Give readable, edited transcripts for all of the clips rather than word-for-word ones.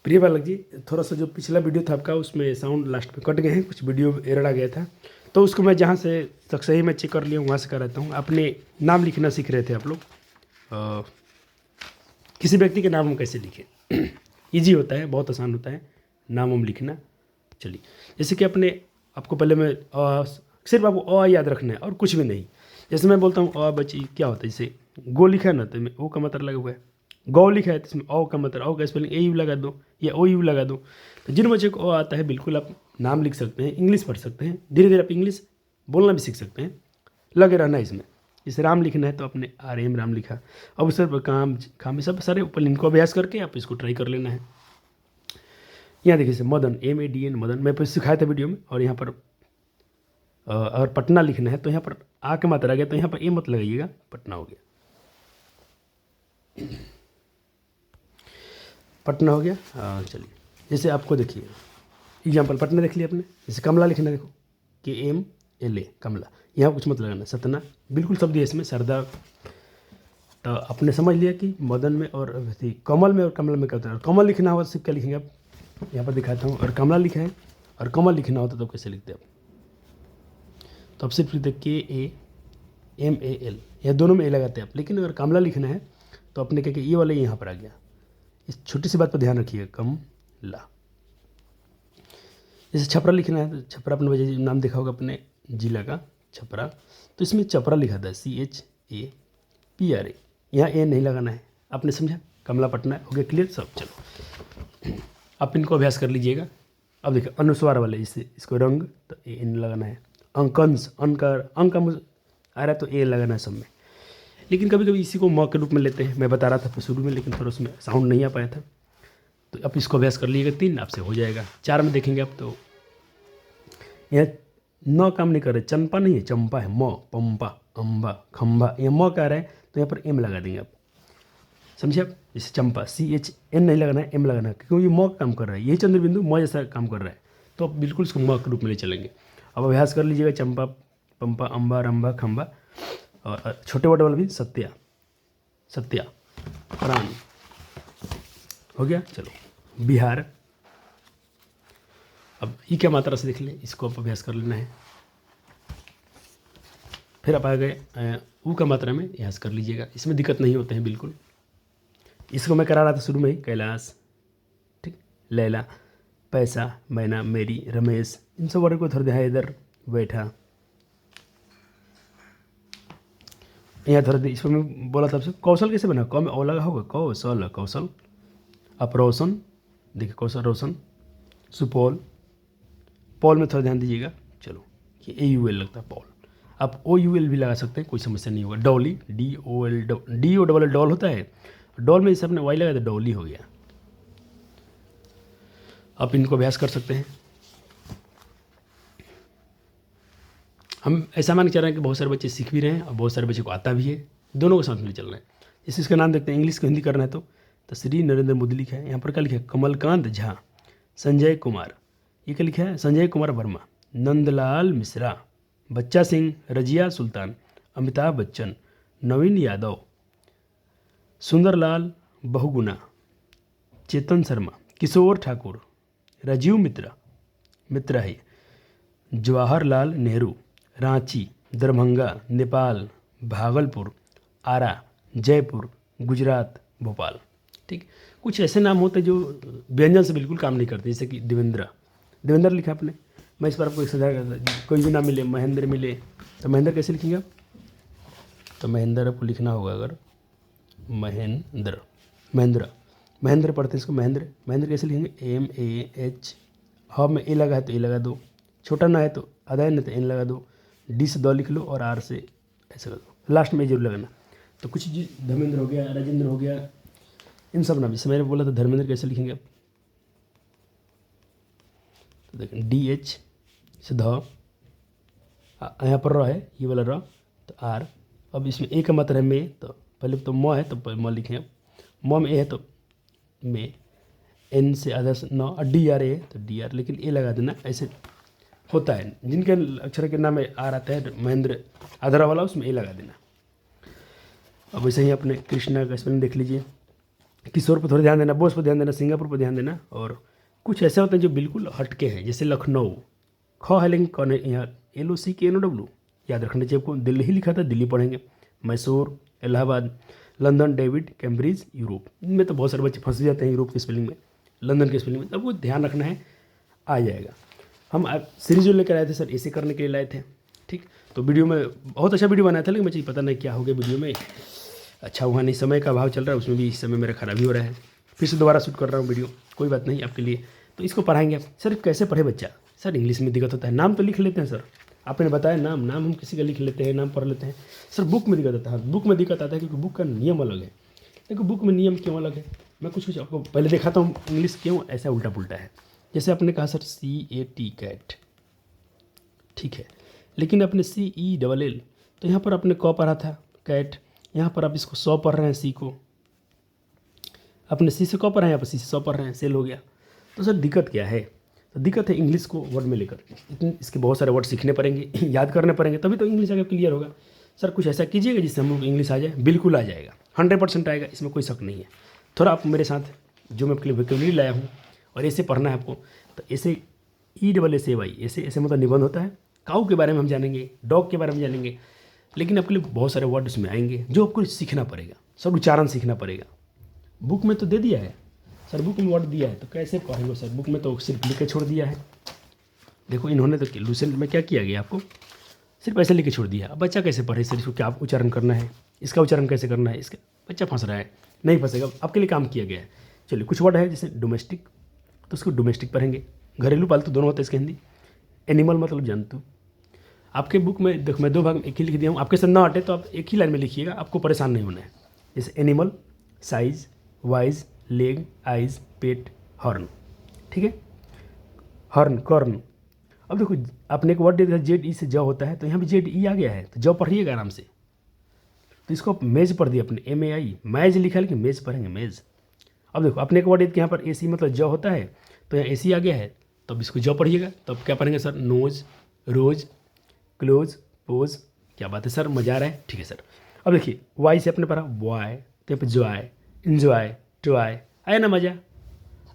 प्रिय बालक जी, थोड़ा सा जो पिछला वीडियो था आपका उसमें साउंड लास्ट में कट गए हैं, कुछ वीडियो एरर आ गया था, तो उसको मैं जहाँ से तक सही मैं चेक कर लिया हूँ वहाँ से कर रहता हूँ। अपने नाम लिखना सीख रहे थे आप लोग, किसी व्यक्ति के नाम हम कैसे लिखें। ईजी होता है, बहुत आसान होता है नाम हम लिखना। चलिए, जैसे कि अपने आपको पहले मैं सिर्फ आपको अ याद रखना है और कुछ भी नहीं। जैसे मैं बोलता हूँ अ बची क्या होता है, जैसे गो लिखा है ना तो मैं ओ का मतलब लगा हुआ है, गौ लिखा है तो इसमें ओ का मतलब ओ का स्पेलिंग ए यू लगा दो या ओ यू लगा दो। तो जिन बच्चों को ओ आता है बिल्कुल आप नाम लिख सकते हैं, इंग्लिश पढ़ सकते हैं, धीरे धीरे आप इंग्लिश बोलना भी सीख सकते हैं। लगे रहना इसमें। जैसे राम लिखना है तो अपने आर एम राम लिखा। अब उस पर काम काम सब सारे ऊपर इनको अभ्यास करके आप इसको ट्राई कर लेना है। यहाँ देखिए से मदन MADN मदन मैं फिर सिखाया था वीडियो में। और यहाँ पर अगर पटना लिखना है तो यहाँ पर आ के मात्रा आ गया तो यहाँ पर ए मत लगाइएगा, पटना हो गया, पटना हो गया। चलिए, जैसे आपको देखिए एग्जाम्पल पटना देख लिया आपने। जैसे कमला लिखना, देखो KMLA कमला, यहाँ कुछ मत लगाना, सतना बिल्कुल शब्द है इसमें, सरदा। तो आपने समझ लिया कि मदन में और कमल में और कमला में क्या होता है। कमल लिखना होगा तो सिर्फ क्या लिखेंगे आप, यहाँ पर दिखाता हूँ। और कमला लिखा है और कमल लिखना होता तो कैसे लिखते आप, तो आप सिर्फ लिखते KAMAL, यह दोनों में ए लगाते हैं आप। लेकिन अगर कमला लिखना है तो अपने क्या ये वाला यहाँ पर आ गया। इस छोटी सी बात पर ध्यान रखिए, कमला। जैसे छपरा लिखना है तो छपरा अपने वजह नाम देखा होगा अपने जिला का छपरा, तो इसमें छपरा लिखा था CHAPRA, यहाँ ए नहीं लगाना है। आपने समझा, कमला पटना हो गया क्लियर सब। चलो आप इनको अभ्यास कर लीजिएगा। अब देखिए अनुस्वार वाले, इससे इसको रंग तो एन लगाना है। अंकंस अंक आ रहा है तो ए लगाना है सब में। लेकिन कभी कभी इसी को म के रूप में लेते हैं, मैं बता रहा था शुरू में, लेकिन थोड़ा उसमें साउंड नहीं आ पाया था। तो आप इसको अभ्यास कर लीजिएगा, 3 आपसे हो जाएगा। 4 में देखेंगे आप तो यहाँ न काम नहीं कर रहे, चंपा नहीं है, चंपा है, म पंपा अम्बा खम्बा, यहाँ म कह रहा है तो यहाँ पर एम लगा देंगे आप। समझे आप, जैसे चंपा CHN नहीं लगाना है, एम लगाना है, क्योंकि म काम कर रहा है, यही चंद्र बिंदु म जैसा काम कर रहा है, तो आप बिल्कुल इसको म के रूप में ले चलेंगे। अब अभ्यास कर लीजिएगा, चंपा पंपा अम्बा रंबा खम्बा, और छोटे वर्ड वाला भी सत्या सत्या प्राण हो गया। चलो बिहार, अब ये क्या मात्रा से देख लें, इसको आप अभ्यास कर लेना है। फिर आप आ गए ऊ का मात्रा में, यहाँ से कर लीजिएगा, इसमें दिक्कत नहीं होते हैं बिल्कुल। इसको मैं करा रहा था शुरू में ही, कैलाश, ठीक, लैला, पैसा, मैना, मेरी, रमेश, इन सब वर्ड को थोड़ा ध्यान, इधर बैठा, यहाँ थोड़ा इसमें मैं बोला था आपसे कौशल कैसे बना, कौ में ओ लगा होगा, कौशल कौशल। आप रोशन, देखिए कौशल रोशन, सुपौल, पॉल में थोड़ा ध्यान दीजिएगा। चलो ये AUL लगता है पॉल, आप OUL भी लगा सकते हैं, कोई समस्या नहीं होगा। डॉली DOL डॉल होता है, डॉल में जैसे आपने वाई लगाया तो डॉली हो गया। आप इनको अभ्यास कर सकते हैं। हम ऐसा मान के चल रहे हैं कि बहुत सारे बच्चे सीख भी रहे हैं और बहुत सारे बच्चे को आता भी है, दोनों को साथ में चल रहे हैं। जैसे इसका नाम देखते हैं, इंग्लिश को हिंदी करना है तो श्री नरेंद्र मोदी लिखा है, यहाँ पर क्या लिखा है, कमलकांत झा, संजय कुमार, ये क्या लिखा है, संजय कुमार वर्मा, नंदलाल मिश्रा, बच्चा सिंह, रजिया सुल्तान, अमिताभ बच्चन, नवीन यादव, सुंदरलाल बहुगुणा, चेतन शर्मा, किशोर ठाकुर, राजीव मित्रा है, जवाहरलाल नेहरू, रांची, दरभंगा, नेपाल, भागलपुर, आरा, जयपुर, गुजरात, भोपाल। ठीक, कुछ ऐसे नाम होते हैं जो व्यंजन से बिल्कुल काम नहीं करते, जैसे कि देवेंद्र लिखा आपने। मैं इस पर आपको एक सजा करता, कोई भी नाम मिले, महेंद्र मिले तो महेंद्र कैसे लिखेंगे आप, तो महेंद्र आपको लिखना होगा, अगर महेंद्र पढ़ते हैं इसको, महेंद्र कैसे लिखेंगे, MAH, हाँ में ए लगा है तो ए लगा दो, छोटा ना है तो आधा नहीं तो एन लगा दो, डी से दो लिख लो और आर से ऐसे कर दो, लास्ट में जरूर लगाना। तो कुछ जी धर्मेंद्र हो गया, राजेंद्र हो गया, इन सब नाम, जैसे मैंने बोला था धर्मेंद्र कैसे लिखेंगे आप, तो देखें DH से ध, यहाँ पर र है, ये वाला र, तो आर। अब इसमें ए का मतलब है में, तो पहले तो म है तो म लिखें आप, म में ए है तो में, एन से आधा से न, और DR है तो DR, लेकिन ए लगा देना, ऐसे होता है। जिनके अक्षर के नाम में आर आता है, महेंद्र आधारा वाला, उसमें ए लगा देना। अब वैसे ही अपने कृष्णा का स्पेलिंग देख लीजिए, किशोर पर थोड़ा ध्यान देना, बोस पर ध्यान देना, सिंगापुर पर ध्यान देना। और कुछ ऐसे होते हैं जो बिल्कुल हटके हैं, जैसे लखनऊ, ख है लेकिन कौन है यहाँ, LOCKNOW, याद रखना चाहिए आपको। दिल्ली ही लिखा था, दिल्ली पढ़ेंगे। Mysore, Allahabad, London, David, Cambridge, Europe. इनमें तो बहुत सारे बच्चे फंस जाते हैं यूरोप के स्पेलिंग में, लंदन के स्पेलिंग में, तब वो ध्यान रखना है, आ जाएगा। हम सीरीज जो लेकर आए थे सर, ऐसे करने के लिए लाए थे, ठीक। तो वीडियो में बहुत अच्छा वीडियो बनाया था, लेकिन मुझे पता नहीं क्या हो गया वीडियो में, अच्छा हुआ नहीं, समय का अभाव चल रहा है, उसमें भी इस समय मेरा खराबी हो रहा है। फिर से दोबारा शूट कर रहा हूँ वीडियो, कोई बात नहीं आपके लिए। तो इसको पढ़ाएंगे आप। सर कैसे पढ़े बच्चा? सर इंग्लिश में दिक्कत होता है, नाम तो लिख लेते हैं सर, आपने बताया नाम हम किसी का लिख लेते हैं, नाम पढ़ लेते हैं। सर बुक में दिक्कत आता है, बुक में दिक्कत आता है क्योंकि बुक का नियम अलग है। देखो बुक में नियम क्यों अलग है, मैं कुछ आपको पहले दिखाता हूँ इंग्लिश क्यों ऐसा उल्टा पुल्टा है। जैसे आपने कहा सर CAT कैट, ठीक है, लेकिन अपने CELL, तो यहाँ पर आपने क पढ़ा था कैट, यहाँ पर आप इसको 100 पढ़ रहे हैं, सी को अपने सी से क पढ़ रहे हैं, यहाँ पर सी से 100 पढ़ रहे हैं, सेल हो गया। तो सर दिक्कत क्या है? तो दिक्कत है इंग्लिश को वर्ड में लेकर, इसके बहुत सारे वर्ड सीखने पड़ेंगे, याद करने पड़ेंगे, तभी तो इंग्लिश आगे क्लियर होगा। सर कुछ ऐसा कीजिएगा जिससे हम लोग इंग्लिश आ जाए, बिल्कुल आ जाएगा, 100% आएगा, इसमें कोई शक नहीं है। थोड़ा आप मेरे साथ जो मैं आपके लिए वोकैबुलरी लाया हूँ, और ऐसे पढ़ना है आपको। तो ऐसे ESSAY, ऐसे ऐसे मतलब निबंध होता है। काऊ के बारे में हम जानेंगे, डॉग के बारे में जानेंगे, लेकिन आपके लिए बहुत सारे वर्ड उसमें आएंगे जो आपको सीखना पड़ेगा, सब उच्चारण सीखना पड़ेगा। बुक में तो दे दिया है सर, बुक में वर्ड दिया है, तो कैसे पढ़ेंगे सर? बुक में तो सिर्फ लिख के छोड़ दिया है। देखो इन्होंने तो लूसेंट में क्या किया गया, आपको सिर्फ ऐसे लिख के छोड़ दिया। अब बच्चा कैसे पढ़े सर? इसको क्या उच्चारण करना है, इसका उच्चारण कैसे करना है, इसका बच्चा फंस रहा है, नहीं फंसेगा, आपके लिए काम किया गया है। चलिए कुछ वर्ड है जैसे डोमेस्टिक, तो उसको डोमेस्टिक पढ़ेंगे। घरेलू पालतू दोनों होते हैं इसके हिंदी। एनिमल मतलब जंतु। आपके बुक में देखो मैं 2 भाग में एक ही लिख दिया हूँ, आपके साथ ना हटे तो आप एक ही लाइन में लिखिएगा, आपको परेशान नहीं होना है। जैसे animal, size, wise, leg, eyes, pet, horn, ठीक है, हॉर्न, कॉर्न। अब देखो आपने एक वर्ड दे दिया ZE से ज होता है, तो यहाँ भी ZE आ गया है, तो ज पढ़िएगा आराम से। तो इसको आप मेज पढ़ दिया अपने, MAI, मैज लिखा है लेकिन मेज पढ़ेंगे, मेज। अब देखो अपने एक वर्ड यहाँ पर AC मतलब ज होता है, तो यहाँ AC आ गया है, तो अब इसको ज पढ़िएगा। तो अब क्या पढ़ेंगे सर? नोज, रोज, क्लोज, पोज। क्या बात है सर, मजा आ रहा है, ठीक है सर। अब देखिए वाई से अपने पढ़ा बॉय, तो यहाँ पर जॉय, इन्जॉय, टॉय, आया ना मजा,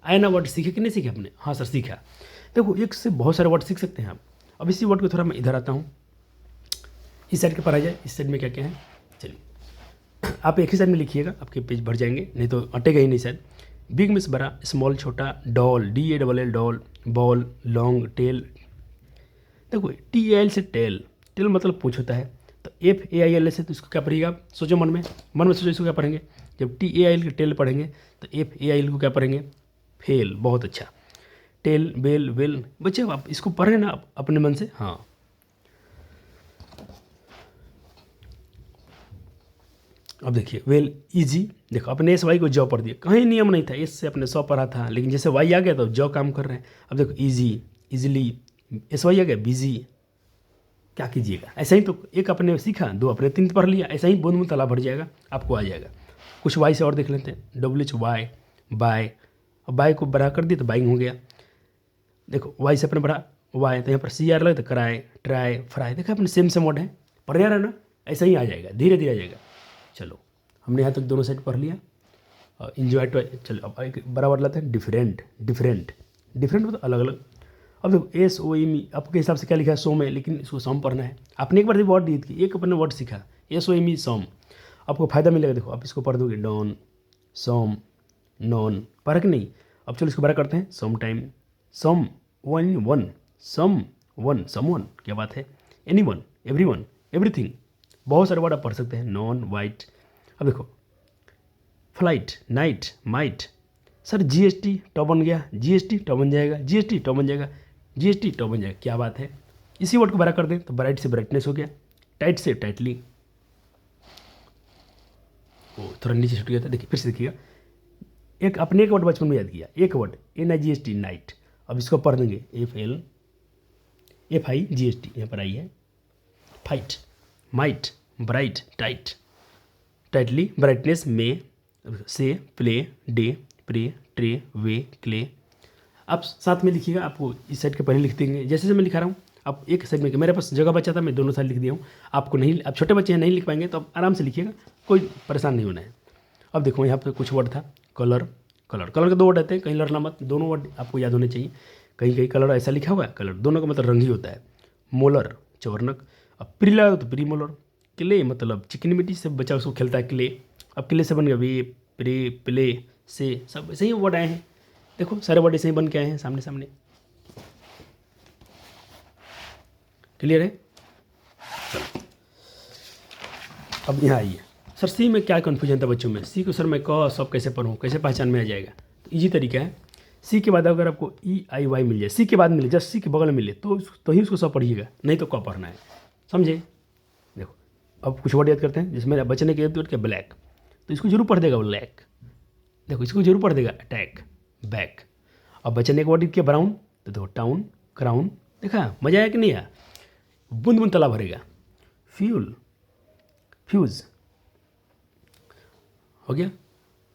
आया ना? वर्ड सीखे कि नहीं सीखे आपने? हाँ सर सीखा। देखो एक से बहुत सारे वर्ड सीख सकते हैं आप। अब इसी वर्ड को थोड़ा मैं इधर आता हूँ, इस साइड के पढ़ा जाए, इस साइड में क्या क्या है, चलिए आप एक ही साइड में लिखिएगा, आपके पेज भर जाएंगे, नहीं तो अटेगा ही नहीं शायद। बिग में से बड़ा, स्मॉल छोटा, doll, DALL doll, ball, long, tail. देखो TAL से टेल, टेल मतलब पूछ होता है, तो FAIL से, तो इसको क्या पढ़िएगा आप? सोचो मन में सोचो इसको क्या पढ़ेंगे। जब TAIL के टेल पढ़ेंगे तो FAIL को क्या पढ़ेंगे? फेल। बहुत अच्छा, टेल, बेल, वेल। बच्चे आप इसको पढ़ रहे ना अपने मन से? हाँ। अब देखिए वेल इजी, देखो अपने SY को जॉ पढ़ दिया, कहीं नियम नहीं था, एस से अपने 100 पढ़ा था, लेकिन जैसे वाई आ गया तो जॉ काम कर रहे हैं। अब देखो इजी, इजीली, SY आ गया, बिजी। क्या कीजिएगा? ऐसा ही तो एक अपने सीखा, 2 अपने 3 पढ़ लिया, ऐसा ही बूंद बूंद तालाब भर जाएगा, आपको आ जाएगा। कुछ वाई से और देख लेते हैं, WHY, बाय। अब बाय को बड़ा कर दिया तो बाइंग हो गया। देखो वाई से अपने बड़ा वाई, तो यहाँ पर CR लगे तो कराए, ट्राई, फ्राई। देखा अपने सेम वर्ड है, पढ़ रहा है ना, ऐसा ही आ जाएगा, धीरे धीरे आ जाएगा। चलो हमने यहाँ तक दोनों साइड पढ़ लिया। और इन्जॉय टू, चलो अब एक बड़ा वर्ड लाते हैं, डिफरेंट। डिफरेंट मतलब अलग अलग। अब देखो SOM, आपके हिसाब से क्या लिखा है? सोम है, लेकिन इसको सॉम पढ़ना है। आपने एक बार वर्ड दी थी, एक अपने वर्ड सीखा, SOM सॉम, आपको फायदा मिलेगा। देखो आप इसको पढ़ दोगे, डॉन, सॉम, नॉन, पढ़ा कि नहीं? अब चलो इसको बड़ा करते हैं, सम टाइम, सम वन, सम वन, समवन, क्या बात है, एनीवन, एवरीवन, एवरीथिंग। बहुत सारे वर्ड आप पढ़ सकते हैं, नॉन, वाइट। अब देखो flight, night, might. Sir GST top बन गया, GST टॉप बन जाएगा, GST टॉप बन जाएगा, GST टॉप बन जाएगा, क्या बात है। इसी वर्ड को बड़ा कर दें तो ब्राइट से ब्राइटनेस हो गया, टाइट से टाइटली। ओ थोड़ा नीचे छूट गया था, देखिए फिर से देखिएगा। एक अपने एक वर्ड बचपन में याद किया, एक वर्ड NIGHT, नाइट। अब इसको पढ़ देंगे, FIGHT, यहाँ पर आई है, fight, might, bright, tight, tightly, brightness, में, से, प्ले, डे, प्रे, ट्रे, वे, क्ले। आप साथ में लिखिएगा, आपको इस साइड के पहले लिख देंगे, जैसे मैं लिखा रहा हूँ आप एक साइड में, मेरे पास जगह बचा था, मैं दोनों साइड लिख दिया हूँ। आपको नहीं, आप छोटे बच्चे हैं नहीं लिख पाएंगे, तो आप आराम से लिखिएगा, कोई परेशान नहीं होना है। अब देखो यहाँ पर कुछ वर्ड था, कलर, कलर कलर के दो वर्ड रहते हैं, कहीं लड़ना मत, दोनों वर्ड आपको याद होने चाहिए। कहीं कहीं कलर ऐसा लिखा हुआ है, कलर दोनों का मतलब रंग ही होता है। मोलर चवर्णक, अब प्री लगा तो प्री मोलर। क्ले मतलब चिकनी मिट्टी से बच्चा उसको खेलता है, क्ले। अब क्ले से बन गया वे, प्रे, प्ले, से, सब ऐसे ही वर्ड आए हैं। देखो सारे वर्ड ऐसे ही बन के आए हैं सामने सामने। क्लियर है? चलो अब यहाँ आइए। सर सी में क्या कन्फ्यूजन था बच्चों में, सी को सर मैं क सब कैसे पढ़ूँ, कैसे पहचान में आ जाएगा? तो इजी तरीका है, सी के बाद अगर आपको ई आई वाई मिल जाए, सी के बाद मिले, जस्ट सी के बगल में मिले तो ही उसको सब पढ़िएगा, नहीं तो क पढ़ना है। समझे? देखो अब कुछ वर्ड याद करते हैं, जिसमें बचने के वर्ड क्या, ब्लैक, तो इसको जरूर पढ़ देगा ब्लैक। देखो इसको जरूर पढ़ देगा, अटैक, बैक। अब बचने के वर्ड क्या, ब्राउन, तो देखो टाउन, क्राउन। देखा मजा आया कि नहीं आया? बूंद बूंद तालाब भरेगा, फ्यूल, फ्यूज। हो गया?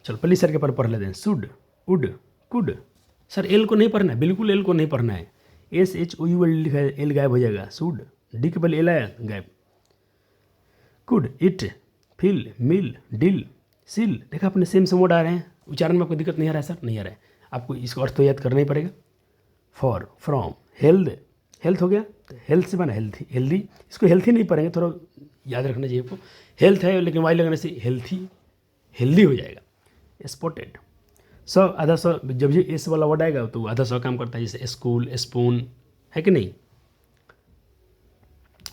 चलो पहले सर के पर पढ़ लेते हैं, सुड, उड, कुड। सर एल को नहीं पढ़ना है, बिल्कुल एल को नहीं पढ़ना है। S H O U L लिखा है, एल गायब हो जाएगा। सुड, डी के पहले एल आया, गायब। Could, it, fill, mill, dill, sill. देखा अपने सेम से वर्ड आ रहे हैं, उच्चारण में आपको दिक्कत नहीं आ रहा है? सर नहीं आ रहा है, आपको इसको अर्थ तो याद करना ही पड़ेगा। फॉर, फ्रॉम, हेल्थ, हेल्थ हो गया, तो हेल्थ से बना हेल्थी, हेल्दी। इसको हेल्थी नहीं पढ़ेंगे, थोड़ा याद रखना चाहिए आपको। हेल्थ है लेकिन वाई लगने से हेल्थी, हेल्दी हो जाएगा। स्पॉटेड, स आधा स, जब ये एस वाला वर्ड आएगा तो आधा स काम करता है, जैसे स्कूल, स्पून, है कि नहीं?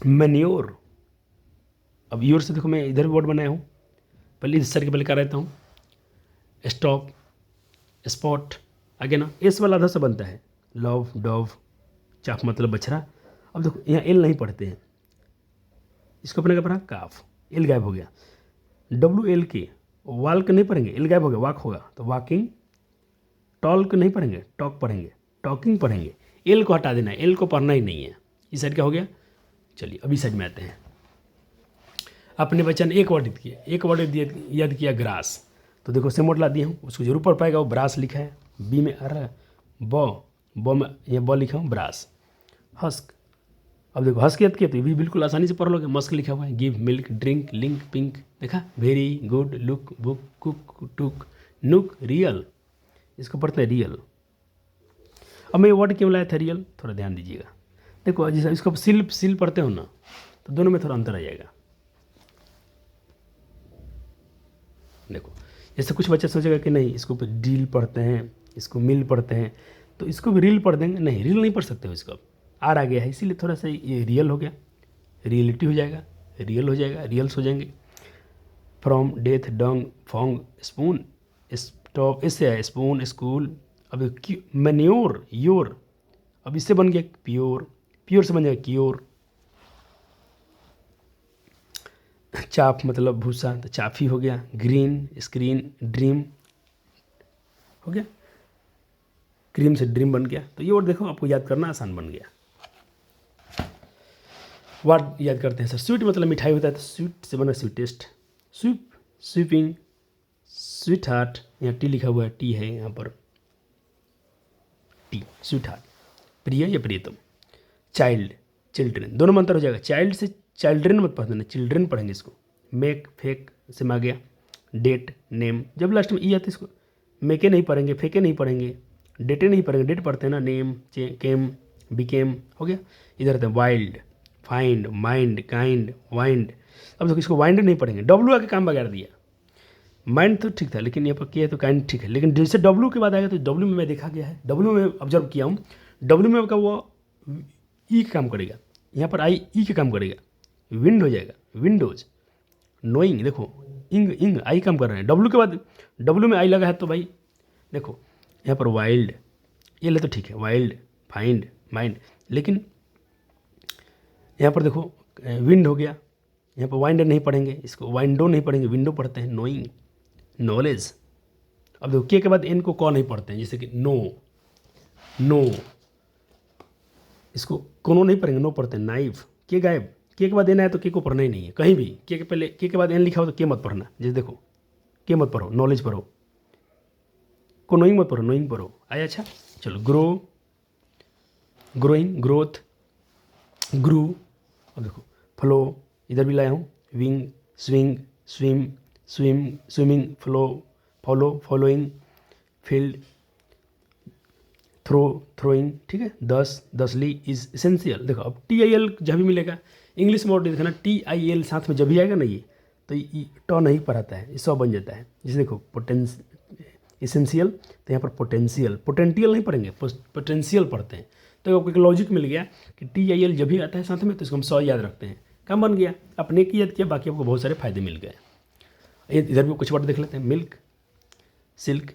मैन्योर, अब योर से देखो मैं इधर भी वर्ड बनाया हूँ, पहले इस सर के पहले क्या रहता हूँ, स्टॉप, स्पॉट, आगे ना एस वाला आधा सा बनता है। लव, डव, चाफ मतलब बछड़ा। अब देखो यहाँ एल नहीं पढ़ते हैं, इसको अपने क्या पढ़ा, काफ, एल गायब हो गया। डब्ल्यू एल के, वाल्क नहीं पढ़ेंगे, एल गायब हो गया, वाक होगा, तो वाकिंग। टॉल्क नहीं पढ़ेंगे, टॉक पढ़ेंगे, टॉकिंग पढ़ेंगे। एल को हटा देना है, एल को पढ़ना ही नहीं है। इस साइड क्या हो गया? चलिए अभी साइड में आते हैं। अपने बच्चा ने एक वर्ड किया, एक वर्ड याद किया, ग्रास, तो देखो सेम वर्ड ला दिया हूँ, उसको जरूर पढ़ पाएगा। वो ब्रास लिखा है, बी में अर, बॉ में ये बॉ लिखा हूँ, ब्रास। हस्क, अब देखो हस्क याद किया तो ये भी बिल्कुल आसानी से पढ़ लोगे। मस्क लिखा हुआ है, give, milk, drink, link, pink. देखा, very good, look, book, cook, took, nook, real. इसको पढ़ते हैं रियल। अब मैं ये वर्ड क्यों लाया था रियल, थोड़ा ध्यान दीजिएगा। देखो जैसे इसको सिल, सिल पढ़ते हो ना, तो दोनों में थोड़ा अंतर आ जाएगा। देखो जैसे कुछ बच्चे सोचेगा कि नहीं इसको डील पढ़ते हैं, इसको मिल पढ़ते हैं, तो इसको भी रील पढ़ देंगे। नहीं, रील नहीं पढ़ सकते हो, इसको आर आ गया है इसीलिए थोड़ा सा ये रियल हो गया, रियलिटी हो जाएगा, रियल हो जाएगा, रियल्स हो जाएंगे। फ्रॉम, डेथ, डंग, फोंग, स्पून, स्टॉप, इससे आया स्पून, स्कूल। अब मैन्योर, योर, अब इससे बन गया प्योर, प्योर से बन जाएगा क्योर। चाप मतलब भूसा, तो चाफी हो गया। ग्रीन, स्क्रीन, ड्रीम हो गया, क्रीम से ड्रीम बन गया। तो ये वर्ड देखो आपको याद करना आसान बन गया। वर्ड याद करते हैं सर, स्वीट मतलब मिठाई होता है, तो स्वीट से बना sweetest. Sweep, sweeping, sweetheart, यहाँ टी लिखा हुआ है, टी है यहाँ पर, टी, स्वीट हार्ट, प्रिय या प्रियतम। चाइल्ड, चिल्ड्रेन, दोनों में अंतर हो जाएगा। चाइल्ड से चिल्ड्रेन मत पढ़ना, चिल्ड्रेन पढ़ेंगे इसको। मेक, फेक से में आ गया। डेट, नेम, जब लास्ट में ई आती है इसको मेके नहीं पढ़ेंगे, फेके नहीं पढ़ेंगे, डेटे नहीं पढ़ेंगे, डेट पढ़ते हैं ना। नेम, केम, बिकेम, हो गया। इधर रहते हैं wild, find, mind, kind, wind. अब देखो इसको वाइंड नहीं पढ़ेंगे, डब्लू आके काम बगैर दिया। माइंड तो ठीक था, लेकिन यहाँ पर किया तो काइंड ठीक है, लेकिन जैसे डब्लू के बाद आएगा तो डब्लू में मैं देखा गया है, डब्लू में ऑब्जर्व किया हूँ, डब्लू में का वो ई का काम करेगा, यहाँ पर आई ई का काम करेगा, विंड हो जाएगा, विंडोज। नोइंग, देखो इंग, इंग आई काम कर रहे हैं, डब्लू के बाद डब्लू में आई लगा है, तो भाई देखो यहाँ पर वाइल्ड, ये ले तो ठीक है, वाइल्ड, फाइंड, माइंड, लेकिन यहाँ पर देखो विंड हो गया, यहाँ पर वाइंड नहीं पढ़ेंगे, इसको वाइंडो नहीं पढ़ेंगे, विंडो पढ़ते हैं। Knowing, knowledge. अब देखो के बाद एन को कॉ नहीं पढ़ते हैं, जैसे कि नो, नो, इसको कोनो नहीं पढ़ेंगे, नो पढ़ते हैं। नाइफ, के गायब, के बाद एन आया तो के को पढ़ना ही नहीं है कहीं भी। के पहले के बाद एन लिखा हो तो के मत पढ़ना, जैसे देखो के मत पढ़ो, नॉलेज पढ़ो। को नोइंग मत पढ़ो, नोइंग पढ़ो। आया? अच्छा चलो, ग्रो, ग्रोइंग, ग्रोथ, ग्रू। अब देखो फ्लो, इधर भी लाया हूँ, wing, swing, swim, swim, swimming, flow, following, field, throwing, ठीक है। दसली इज इसेंशियल। देखो अब TIL जब भी मिलेगा इंग्लिश में, और देखना TIL साथ में जब भी आएगा ना ये, तो ये ट नहीं पढ़ाता है, ये सौ बन जाता है। जैसे देखो इसेंशियल, तो यहाँ पर पोटेंशियल नहीं पढ़ेंगे, पोटेंशियल पढ़ते हैं। तो आपको एक लॉजिक मिल गया कि TIL जब भी आता है साथ में तो इसको हम 100 याद रखते हैं। काम बन गया, अपने की याद किया, बाकी आपको बहुत सारे फायदे मिल गए। इधर भी कुछ वर्ड देख लेते हैं। Milk, silk.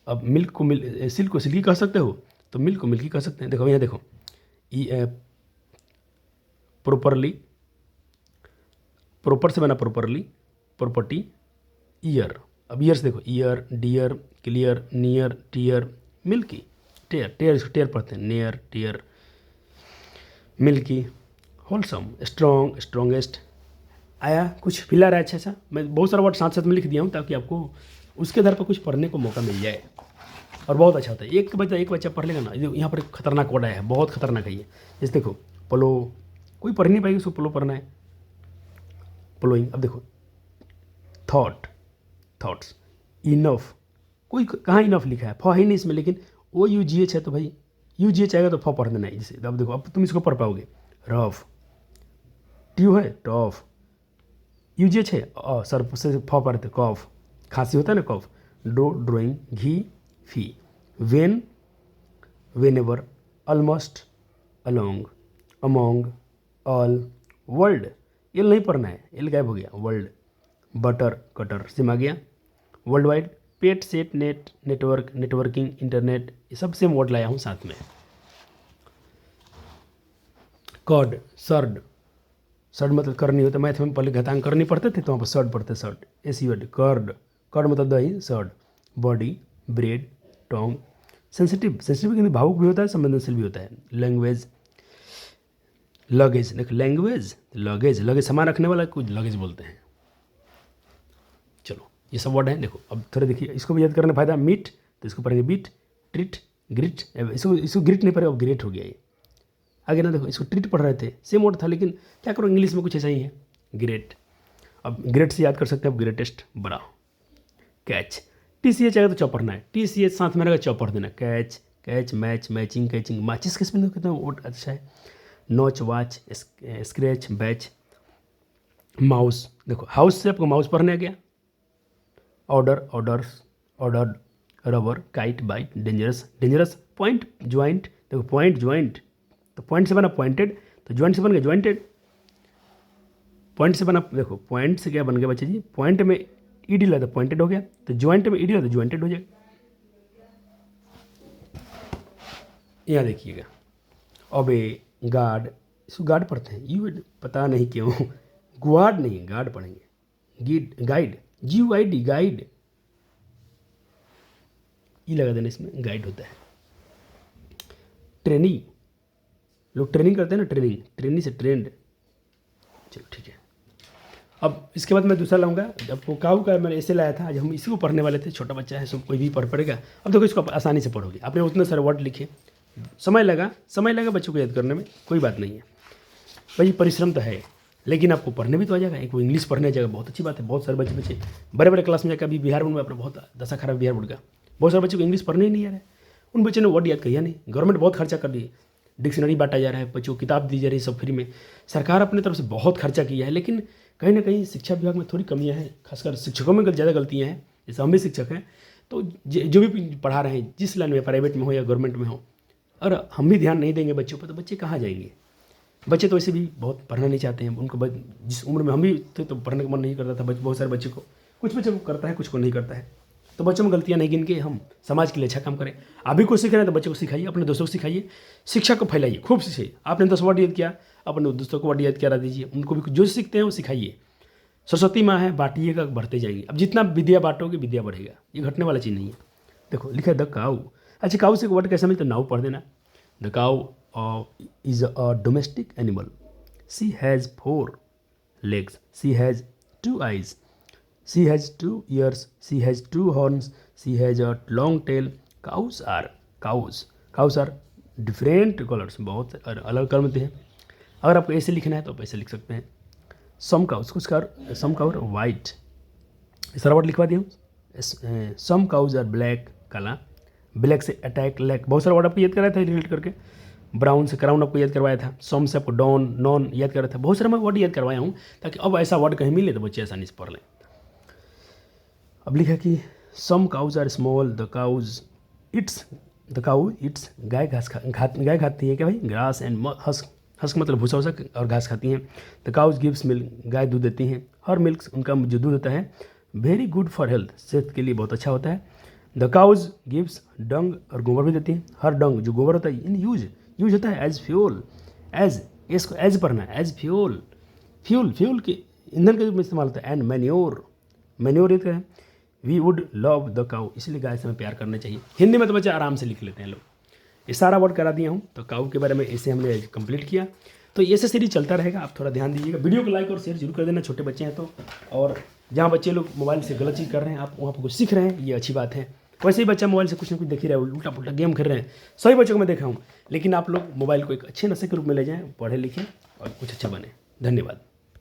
अब मिल्क को सिल्क को सिल्की कह सकते हो, तो मिल्क को मिल्की कह सकते हैं। देखो यहाँ देखो, प्रॉपरली, प्रॉपर से बना प्रॉपरली, प्रॉपर्टी, ईयर। अब ईयर से देखो, year, dear, clear, near, tear, milky, tear इसको टेयर पढ़ते हैं, near, tear, milky, wholesome, strong, strongest. आया कुछ फील आ रहा है? अच्छा, मैं बहुत सारा वर्ड साथ साथ में लिख दिया हूँ ताकि आपको उसके आधार पर कुछ पढ़ने को मौका मिल जाए, और बहुत अच्छा होता है। एक बच्चा पढ़ लेगा ना, यहाँ पर एक खतरनाक वर्ड आया है, बहुत खतरनाक है ये। जैसे देखो प्लो, कोई पढ़ नहीं पाएगी उसको, प्लो पढ़ना है, प्लोइंग। अब देखो थॉट्स, इनफ, कोई कहाँ इनफ लिखा है, फ है नहीं इसमें, लेकिन OUGH है तो भाई UGH आएगा तो फ पढ़ देना है। जैसे अब देखो, अब तुम इसको पढ़ पाओगे। रफ, ट्यू है, टॉफ, UGH है, सर से फ पढ़ते, कॉफ, खांसी होता है ना, cough, drawing, ghee, fee, when, whenever, almost, along, among, all, world. L नहीं पढ़ना है, एल गायब हो गया, वर्ल्ड, बटर, कटर, सिम आ गया, world wide, pet, set, net, network, networking, internet, ये सब सेम वर्ड लाया हूँ साथ में। कॉड, सर्ड मतलब करनी होता है। मैथ में पहले घातांक करनी पड़ते थे तो वहाँ पर सर्ड पढ़ते, सर्ड, SUD, कर्ड मतलब दही, surd, body, bread, Tong, sensitive के भावुक भी होता है, संवेदनशील भी होता है। लैंग्वेज, लगेज, देखो लगेज सामान रखने वाला कुछ लगेज बोलते हैं। चलो ये सब वर्ड हैं। देखो अब थोड़े देखिए, इसको भी याद करने फायदा। मीट, तो इसको पढ़ेंगे बीट, ट्रीट, ग्रिट, इसको ग्रिट नहीं पढ़े, अब ग्रेट हो गया ये। आगे ना देखो, इसको ट्रीट पढ़ रहे थे, सेम वर्ड था, लेकिन क्या करो इंग्लिश में कुछ ऐसा ही है, ग्रेट। अब ग्रेट से याद कर सकते हैं आप, ग्रेटेस्ट, बड़ा। कैच, TCH आएगा तो चौ पढ़ना है, TCH साथ में रहेगा, चौ पढ़ देना। कैच, मैच, मैचिंग, कैचिंग, माचिस किस में कितना वर्ड अच्छा है। Notch, watch, scratch, batch, mouse. देखो हाउस से आपको माउस पढ़ने आ गया। Ordered, rubber, kite, bite, dangerous, point, joint. देखो पॉइंट, ज्वाइंट, तो पॉइंट से बना पॉइंटेड, तो ज्वाइंट से बन गया ज्वाइंटेड। पॉइंट से बना, देखो पॉइंट से क्या बन गया बच्चे जी, पॉइंट में ED लगा तो पॉइंटेड हो गया, तो ज्वाइंट में ED लगा तो ज्वाइंटेड हो जाएगा। यहाँ देखिएगा, अबे, गार्ड, इसको गार्ड पढ़ते हैं, यू पता नहीं क्यों, गुआर्ड नहीं, गार्ड पढ़ेंगे। गाइड, GUID, गाइड, ये लगा देना, इसमें गाइड होता है। ट्रेनी, लोग ट्रेनिंग करते हैं ना, ट्रेनी से ट्रेंड। चलो ठीक है। अब इसके बाद मैं दूसरा लाऊंगा, आपको काऊ का मैंने ऐसे लाया था, आज हम इसी को पढ़ने वाले थे। छोटा बच्चा है, सब कोई भी पढ़ पड़ेगा। अब देखो इसको आसानी से पढ़ोगे, आपने उतने सारे वर्ड लिखे, समय लगा बच्चों को याद करने में, कोई बात नहीं है भाई, परिश्रम तो है, लेकिन आपको पढ़ने भी तो आ जाएगा। एक वो इंग्लिश पढ़ने आ जाएगा, बहुत अच्छी बात है। बहुत सारे बच्चे बड़े क्लास में जाकर, अभी बिहार बोर्ड में अपना बहुत दशा खराब, बिहार बोर्ड का बहुत सारे बच्चों को इंग्लिश पढ़ने ही नहीं आ रहा है। उन बच्चों ने वर्ड याद किया नहीं, गवर्नमेंट बहुत खर्चा कर रही है, डिक्शनरी बांटा जा रहा है, बच्चों को किताब दी जा रही है सब फ्री में। सरकार अपने तरफ से बहुत खर्चा किया है, लेकिन कहीं ना कहीं शिक्षा विभाग में थोड़ी कमियां हैं, खासकर शिक्षकों में ज़्यादा गलतियां हैं। जैसे हम भी शिक्षक हैं, तो जो भी पढ़ा रहे हैं, जिस लाइन में, प्राइवेट में हो या गवर्नमेंट में हो, और हम भी ध्यान नहीं देंगे बच्चों पर, तो बच्चे कहाँ जाएंगे। बच्चे तो वैसे भी बहुत पढ़ना नहीं चाहते हैं, उनको जिस उम्र में हम भी थे तो पढ़ने का मन नहीं करता था। बहुत सारे बच्चे को, कुछ बच्चों को करता है, कुछ को नहीं करता है। तो बच्चों में गलतियाँ नहीं गिन के हम समाज के लिए अच्छा काम करें। आप भी कुछ सीख रहे हैं तो बच्चों को सिखाइए, अपने दोस्तों को सिखाइए, शिक्षा को फैलाइए, खूब सीखिए। आपने 10 वर्ड याद किया, अपने दोस्तों को वर्ड याद करा दीजिए, उनको भी जो सीखते हैं वो सिखाइए। सरस्वती माँ है, बांटिएगा, बढ़ते जाएंगे। अब जितना विद्या बांटोगे विद्या बढ़ेगा, ये घटने वाला चीज़ नहीं है। देखो लिखा है द काऊ। अच्छा, काऊ से वर्ड कैसा मिलता है, नाउ पढ़ देना। The cow is a domestic animal, she has 4 legs, she has 2 eyes, she has 2 ears, she has 2 horns, she has a long tail. Cows are different colors, बहुत अलग कलर में हैं। अगर आपको ऐसे लिखना है तो आप ऐसे लिख सकते हैं। some cows white, सारा वर्ड लिखवा दिया हूँ, सम काउज आर ब्लैक, काला, ब्लैक से अटैक, लैक, बहुत सारा वर्ड आपको याद कराया था रिलेट करके, ब्राउन से क्राउन आपको याद करवाया था, सम से आपको डॉन, नॉन याद कराया था, बहुत सारे मैं वर्ड याद करवाया हूँ ताकि अब ऐसा वर्ड कहीं मिले तो बच्चे आसानी से पढ़ लें। अब लिखा कि some cows are small, the cow it's, गाय गाय खाती है क्या भाई, ग्रास एंड हस्क, हस्क मतलब भूसा वूसा और घास खाती हैं। द काउज गिव्स मिल्क, गाय दूध देती हैं। हर मिल्क, उनका जो दूध होता है, वेरी गुड फॉर हेल्थ, सेहत के लिए बहुत अच्छा होता है। द काउज गिव्स डंग, और गोबर भी देती हैं। हर डंग जो गोबर होता है इन यूज होता है एज फ्यूल, एज, इसको एज पढ़ना है, एज फ्यूल, फ्यूल के ईंधन के रूप में इस्तेमाल होता है। एंड मैन्योर ये है, we would love the cow, इसलिए गाय से हमें प्यार करना चाहिए। हिंदी में तो बच्चे आराम से लिख लेते हैं लोग। ये सारा वर्ड करा दिया हूँ, तो काऊ के बारे में इसे हमने कंप्लीट किया। तो ये से सीरीज चलता रहेगा, आप थोड़ा ध्यान दीजिएगा। वीडियो को लाइक और शेयर जरूर कर देना, छोटे बच्चे हैं तो। और जहाँ बच्चे लोग मोबाइल से गलत चीज़ कर रहे हैं, आप वहाँ पर कुछ सीख रहे हैं, ये अच्छी बात है। वैसे ही बच्चा मोबाइल से कुछ ना कुछ देख ही रहा है, उल्टा पुल्टा गेम खेल रहे हैं, सभी बच्चों को मैं देखा हूँ। लेकिन आप लोग मोबाइल को एक अच्छे नशे के रूप में ले जाएँ, पढ़े लिखें और कुछ अच्छा बने। धन्यवाद।